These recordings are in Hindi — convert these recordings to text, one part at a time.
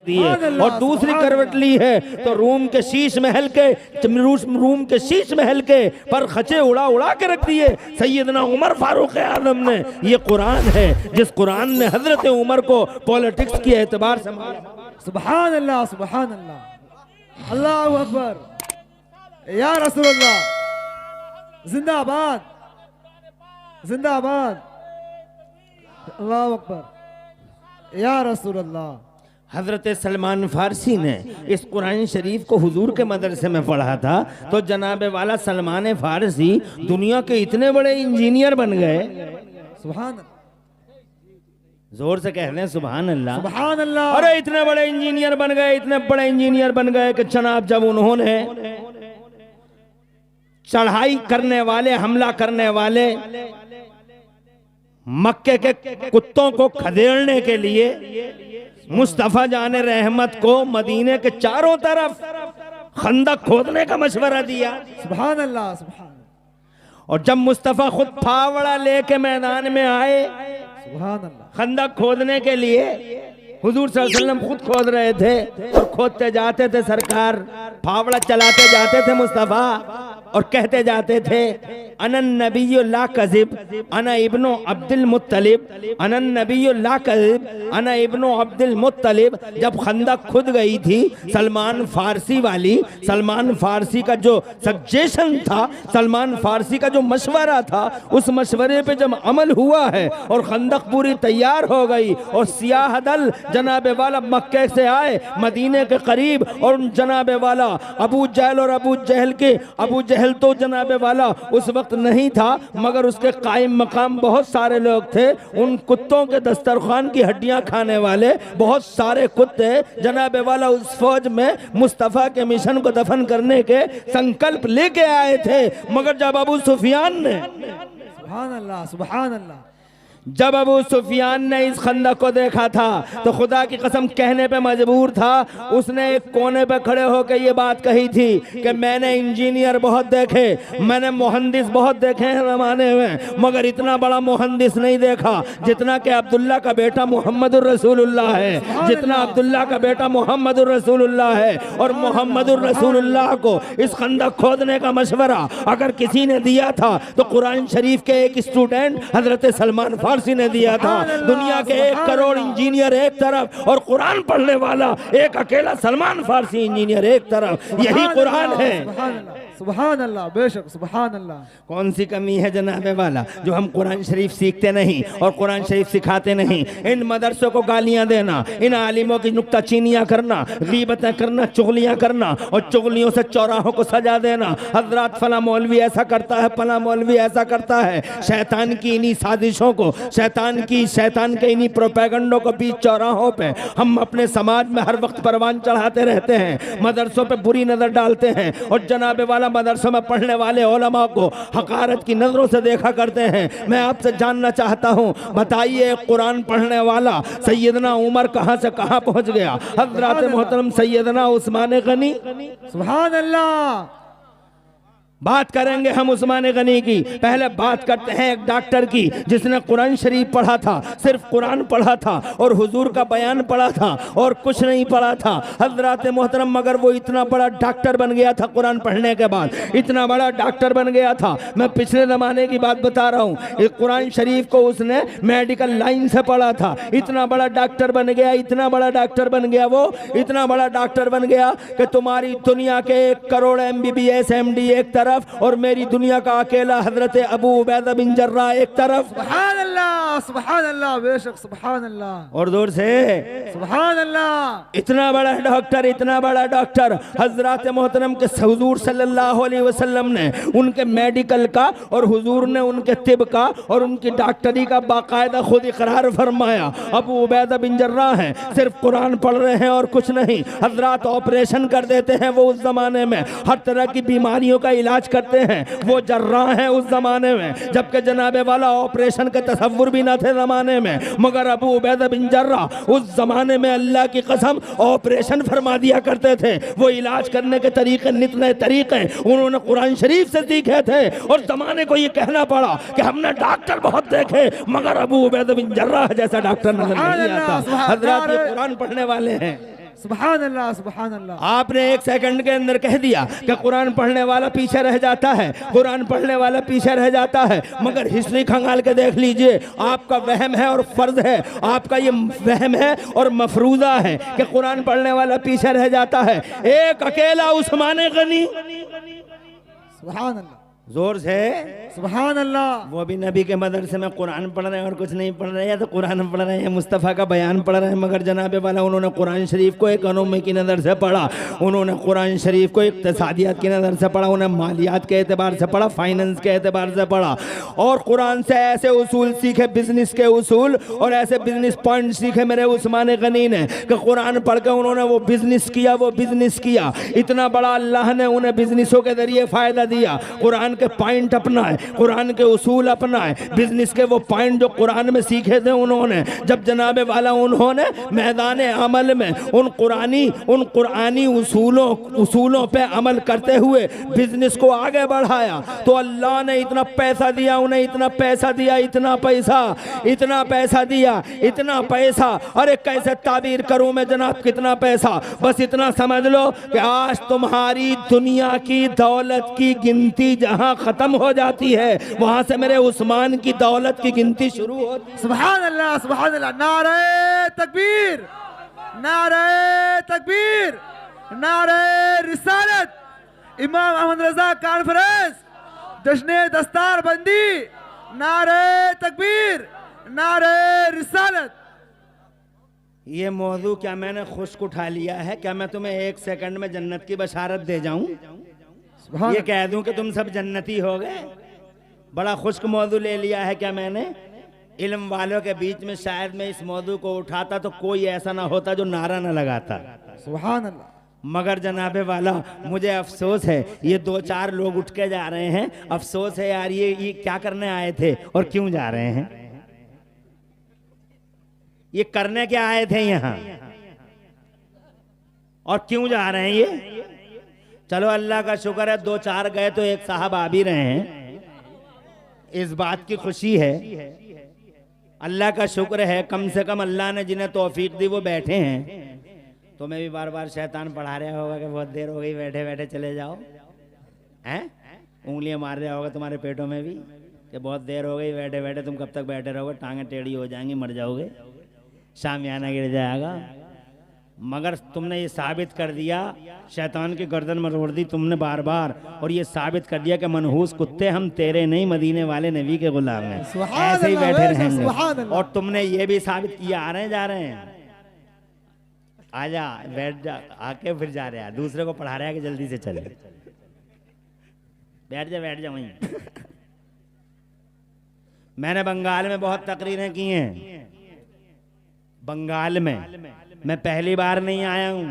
दिए और दूसरी करवट ली है तो रूम के शीश महल के पर खचे उड़ा उड़ा के रख दिए सैयदना उमर फारूक आजम ने। ये कुरान है जिस कुरान ने हजरत उमर को पॉलिटिक्स के एतबार से सुभान अल्लाह, सुभान अल्लाह, अल्लाहु अकबर, या रसूलुल्लाह, जिंदाबाद जिंदाबाद, अल्लाहु अकबर, या रसूलुल्लाह। हजरत सलमान फारसी ने इस कुरान शरीफ को हुजूर के मदरसे में पढ़ा था तो जनाबे वाला सलमान फारसी दुनिया के इतने बड़े इंजीनियर बन गए। सुभान अल्लाह, जोर से कह रहे हैं सुभान अल्लाह, सुभान अल्लाह। अरे इतने बड़े इंजीनियर बन गए, इतने बड़े इंजीनियर बन गए कि जनाब जब उन्होंने चढ़ाई करने वाले, हमला करने वाले मक्के के कुत्तों को खदेड़ने के लिए मुस्तफा जाने रहमत को मदीने के चारों तरफ खंदक खोदने का मशवरा दिया। सुभान अल्लाह, सुभान। और जब मुस्तफा खुद फावड़ा लेके मैदान में आए सुभान अल्लाह, खंदक खोदने के लिए, हुजूर सल्लल्लाहु अलैहि वसल्लम खुद खोद रहे थे और खोदते जाते थे सरकार, फावड़ा चलाते जाते थे मुस्तफा और कहते जाते थे अनन नबिय्यु ला कज़िब अना इब्नु अब्दुल मुत्तलिब, अनन नबिय्यु ला कज़िब अना इब्नु अब्दुल मुत्तलिब। जब खंदक खुद गई थी सलमान फारसी वाली, सलमान फारसी का जो सजेशन था, सलमान फारसी का जो मशवरा था, उस मशवरे पे जब अमल हुआ है और खंदक पूरी तैयार हो गई और सियाह दल जनाबे वाला मक्के से आए मदीने के करीब और जनाबे वाला अबू जहल और अबू जहल के, अबू जहल तो जनाबे वाला उस वक्त नहीं था मगर उसके कायम मकाम बहुत सारे लोग थे। उन कुत्तों के दस्तरखान की हड्डियां खाने वाले बहुत सारे कुत्ते जनाबे वाला उस फौज में मुस्तफ़ा के मिशन को दफन करने के संकल्प लेके आए थे। मगर जब अबू सुफियान ने, सुभान अल्लाह, सुभान अल्लाह, जब अबू सुफियान ने इस खंदक को देखा था तो खुदा की कसम कहने पे मजबूर था। उसने एक कोने पे खड़े होकर ये बात कही थी कि मैंने इंजीनियर बहुत देखे, मैंने मुहंदिस बहुत देखे हैं ज़माने में, मगर इतना बड़ा मुहंदिस नहीं देखा जितना कि अब्दुल्ला का बेटा मोहम्मदुर रसूलुल्लाह है, जितना अब्दुल्ला का बेटा मोहम्मदुर रसूलुल्लाह है। और मोहम्मदुर रसूलुल्लाह को इस खंदक खोदने का मशवरा अगर किसी ने दिया था तो कुरान शरीफ के एक स्टूडेंट हजरत सलमान फारसी ने दिया था। दुनिया के 1 करोड़ इंजीनियर एक तरफ और कुरान पढ़ने वाला एक अकेला सलमान फारसी इंजीनियर एक तरफ, यही कुरान है। सुभान अल्लाह, बेशक, सुभान अल्लाह। कौन सी कमी है जनाबे वाला जो हम कुरान शरीफ सीखते नहीं और कुरान शरीफ सिखाते नहीं। इन मदरसों को गालियां देना, इन आलिमों की नुक्ताचीनियां करना, गीबतें करना, चुगलियां करना और चुगलियों से चौराहों को सजा देना। हजरत फला मौलवी ऐसा करता है, फला मौलवी ऐसा करता है। शैतान की इन्हीं साजिशों को, शैतान के इन्हीं प्रोपेगंडों को बीच चौराहों पे हम अपने समाज में हर वक्त परवान चढ़ाते रहते हैं, मदरसों पे बुरी नजर डालते हैं और जनाबे वाला मदरसों में पढ़ने वाले उलमा को हकारत की नजरों से देखा करते हैं। मैं आपसे जानना चाहता हूं, बताइए कुरान पढ़ने वाला सैयदना उमर कहां से कहां पहुंच गया? हजरत मोहतरम सैयदना उस्मान गनी, सुभान अल्लाह। बात करेंगे हम उस्मान गनी की। पहले बात करते हैं एक डॉक्टर की जिसने कुरान शरीफ पढ़ा था, सिर्फ कुरान पढ़ा था और हुजूर का बयान पढ़ा था और कुछ नहीं पढ़ा था हजरत मोहतरम, मगर वो इतना बड़ा डॉक्टर बन गया था कुरान पढ़ने के बाद, इतना बड़ा डॉक्टर बन गया था। मैं पिछले ज़माने की बात बता रहा हूँ। कुरान शरीफ को उसने मेडिकल लाइन से पढ़ा था, इतना बड़ा डॉक्टर बन गया, इतना बड़ा डॉक्टर बन गया, वो इतना बड़ा डॉक्टर बन गया कि तुम्हारी दुनिया के 1 करोड़ MBBS MD एक तरफ और मेरी दुनिया का अकेला हजरत अबू उबैदा बिन जर्राह एक तरफ। सुभान अल्लाह, सुभान अल्लाह, बेशक, सुभान अल्लाह। और दूर से सुभान अल्लाह। इतना बड़ा डॉक्टर, इतना बड़ा डॉक्टर हजरत मोहतरम के हुजूर सल्लल्लाहु अलैहि वसल्लम ने उनके मेडिकल का और हुजूर ने उनके तिब का और उनकी डॉक्टरी का बाकायदा खुद इकरार फरमाया। अबू उबैदा बिन जर्राह हैं, सिर्फ कुरान पढ़ रहे हैं और कुछ नहीं। हजरत ऑपरेशन कर देते हैं वो उस जमाने में, हर तरह की बीमारियों का इलाज करते हैं, वो जर्राह हैं उस जमाने में, जबकि जनाबे वाला ऑपरेशन के तसव्वुर भी ना थे जमाने में। मगर अबू उबैदा बिन जर्राह उस जमाने में अल्लाह की कसम ऑपरेशन फरमा दिया करते थे। वो इलाज करने के तरीके, नित नए तरीके उन्होंने कुरान शरीफ से सीखे थे और जमाने को ये कहना पड़ा कि हमने डॉक्टर बहुत देखे मगर अबू उबैदा बिन जर्राह जैसा डॉक्टर नजर नहीं आता। हजरत ये कुरान पढ़ने वाले हैं। सुभान अल्लाह सुभान अल्लाह। आपने एक सेकंड के अंदर कह दिया कि कुरान पढ़ने वाला पीछे रह जाता है, कुरान पढ़ने वाला पीछे रह जाता है। मगर हिस्ट्री खंगाल के देख लीजिए, आपका वहम है और फर्ज है, आपका ये वहम है और मफरूजा है कि कुरान पढ़ने वाला पीछे रह जाता है। एक अकेला उस्मान गनी, सुभान अल्लाह, जोर से सुभान अल्लाह। वो भी नबी के मदरसे में कुरान पढ़ रहे हैं और कुछ नहीं पढ़ रहे हैं, तो कुरान पढ़ रहे हैं, मुस्तफ़ा का बयान पढ़ रहे हैं। मगर जनाबे वाला उन्होंने कुरान शरीफ को इकोनॉमी की नज़र से पढ़ा, उन्होंने कुरान शरीफ को इक्तिसादियात की नज़र से पढ़ा, उन्हें मालियात के एतबार से पढ़ा, फाइनेंस के एतबार से पढ़ा, और कुरान से ऐसे उसूल सीखे, बिजनेस के उसूल और ऐसे बिजनेस पॉइंट सीखे मेरे उस्मान गनी ने कि कुरान पढ़ के उन्होंने वो बिजनेस किया। इतना बड़ा अल्लाह ने उन्हें बिजनेसों के जरिए फ़ायदा दिया। कुरान के पॉइंट अपना है, कुरान के उसूल अपना है, बिजनेस के वो पॉइंट जो कुरान में सीखे थे उन्होंने, जब जनाबे वाला उन्होंने मैदान अमल में उन कुरानी उसूलों पे अमल करते हुए बिजनेस को आगे बढ़ाया, तो अल्लाह ने इतना पैसा दिया उन्हें, इतना पैसा दिया। अरे कैसे ताबीर करूं मैं जनाब, कितना पैसा, बस इतना समझ लो कि आज तुम्हारी दुनिया की दौलत की गिनती जहां खत्म हो जाती है, वहां से मेरे उस्मान की दौलत की गिनती शुरू होती है। सुभान अल्लाह सुभान अल्लाह। नारे तकबीर, नारे तकबीर, नारे रिसालत, इमाम अहमद रजा कॉन्फ्रेंस, जश्न दस्तार बंदी, नारे तकबीर, नारे रिसालत। ये मौजू क्या मैंने खुश्क उठा लिया है? क्या मैं तुम्हें एक सेकंड में जन्नत की बशारत दे जाऊं, ये कह दूं कि तुम सब जन्नती हो गए? बड़ा खुश्क मौजू ले लिया है क्या मैंने? इल्म वालों के बीच में शायद मैं इस मौजू को उठाता तो कोई ऐसा ना होता जो नारा ना लगाता। सुभान अल्लाह। मगर जनाबे वाला मुझे अफसोस है, ये 2-4 लोग उठ के जा रहे हैं। अफसोस है यार, ये क्या करने आए थे और क्यों जा रहे हैं? ये करने क्या आए थे यहाँ और क्यों जा रहे हैं ये? चलो अल्लाह का शुक्र है 2-4 गए तो एक साहब आ भी रहे हैं, इस बात की खुशी है। अल्लाह का शुक्र है, कम से कम अल्लाह ने जिन्हें तौफीक दी वो बैठे हैं। तो मैं भी बार बार शैतान पढ़ा रहा होगा कि बहुत देर हो गई, बैठे बैठे चले जाओ, हैं? उंगलियां मार रहा होगा तुम्हारे पेटों में भी कि बहुत देर हो गई, बैठे बैठे तुम कब तक बैठे रहोगे, टांगें टेढ़ी हो जाएंगी, मर जाओगे, शामियाना गिर जाएगा। मगर तुमने ये साबित कर दिया, शैतान की गर्दन मरोड़ दी तुमने बार बार, और ये साबित कर दिया कि मनहूस कुत्ते हम तेरे नहीं, मदीने वाले नबी के गुलाम हैं, ऐसे ही बैठे रहेंगे। और तुमने ये भी साबित किया, आ रहे हैं जा रहे हैं, आजा बैठ जा, आके फिर जा रहे हैं, दूसरे को पढ़ा रहे हैं कि जल्दी से चले, बैठ जा वहीं। मैंने बंगाल में बहुत तकरीरें की हैं, बंगाल में मैं पहली बार नहीं आया हूँ।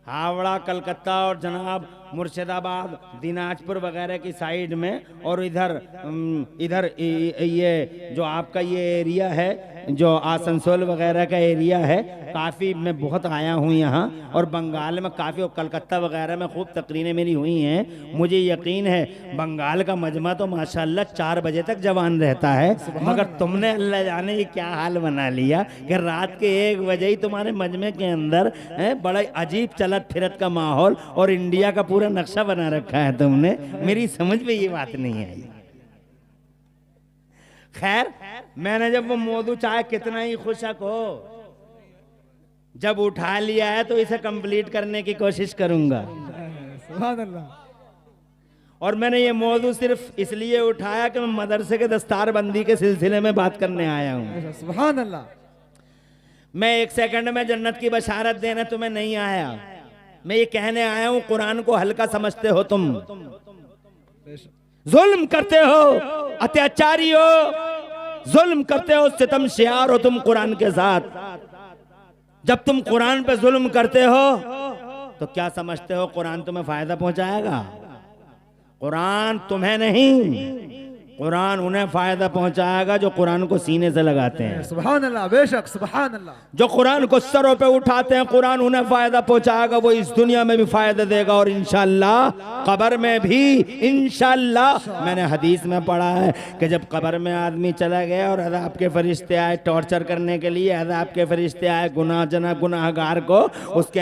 हावड़ा, कलकत्ता और जनाब मुर्शिदाबाद, दिनाजपुर वगैरह की साइड में, और इधर ये जो आपका ये एरिया है, जो आसनसोल वगैरह का एरिया है, काफ़ी मैं बहुत आया हूँ यहाँ, और बंगाल में काफ़ी, और कलकत्ता वगैरह में खूब तकरीरें मेरी हुई हैं। मुझे यकीन है बंगाल का मजमा तो माशाल्लाह 4 बजे तक जवान रहता है, मगर तुमने अल्लाह जाने ये क्या हाल बना लिया कि रात के 1 बजे ही तुम्हारे मजमे के अंदर बड़ा अजीब चलत फिरत का माहौल और इंडिया का पूरा नक्शा बना रखा है तुमने। मेरी समझ में ये बात नहीं आई। खैर, मैंने जब वो मौजू चाहे कितना ही खुशक हो, जब उठा लिया है तो इसे कंप्लीट करने की कोशिश करूंगा। सुभान अल्लाह। और मैंने ये मौजू सिर्फ इसलिए उठाया कि मैं मदरसे के दस्तार बंदी के सिलसिले में बात करने आया हूँ। सुभान अल्लाह। मैं 1 सेकंड में जन्नत की बशारत देने तुम्हें नहीं आया, मैं ये कहने आया हूँ कुरान को हल्का समझते हो तुम, जुल्म करते हो, अत्याचारी हो, जुल्म करते हो, सितम शियार हो तुम कुरान के साथ। जब तुम कुरान पे जुल्म करते हो तो क्या समझते हो कुरान तुम्हें फायदा पहुंचाएगा? कुरान तुम्हें नहीं, कुरान उन्हें फायदा पहुंचाएगा जो कुरान को सीने से लगाते हैं। सुभान अल्लाह, बेशक सुभान अल्लाह। जो कुरान को सरों पे उठाते हैं, कुरान उन्हें फायदा पहुंचाएगा, वो इस दुनिया में भी फायदा देगा और इंशाअल्लाह कब्र में भी इंशाअल्लाह। मैंने हदीस में पढ़ा है कि जब कब्र में आदमी चला गया और अज़ाब के फरिश्ते आए टॉर्चर करने के लिए, अज़ाब के फरिश्ते आए गुनाहगार को उसके